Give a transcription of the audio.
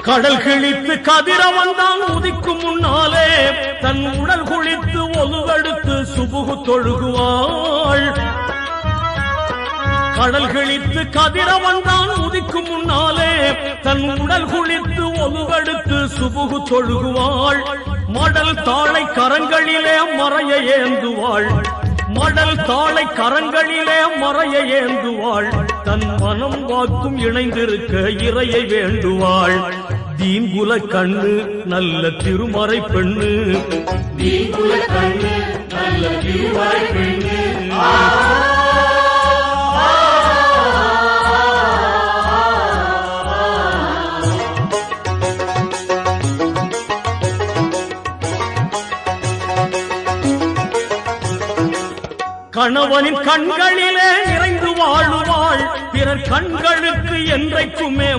கடல் கிழித்து கதிரவன் தான் உதிக்கும் முன்னாலே தன் உடல் குளித்து ஒலுவெடுத்து சுபுகு தொழுகுவாள். கடல் கிழித்து கதிரவன் தான் உதிக்கும் முன்னாலே தன் உடல் குளித்து ஒலுவெடுத்து சுபுகு தொழுகுவாள். மடல் தாளை கரங்களிலே மறைய ஏந்துவாள். மடல் தாளை கரங்களிலே மறைய ஏந்துவாள். தன் மனம் வாக்கும் இணைந்திருக்க இறையை வேண்டுவாள். தீங்குல கண்ணு நல்ல திருமறை பெண்ணு. தீங்குல கண்ணு நல்ல திருமறை பெண்ணு. கணவனின் கண்களிலே நிறைந்து வாழுவாள். பிறர் கண்களுக்கு என்றைக்குமே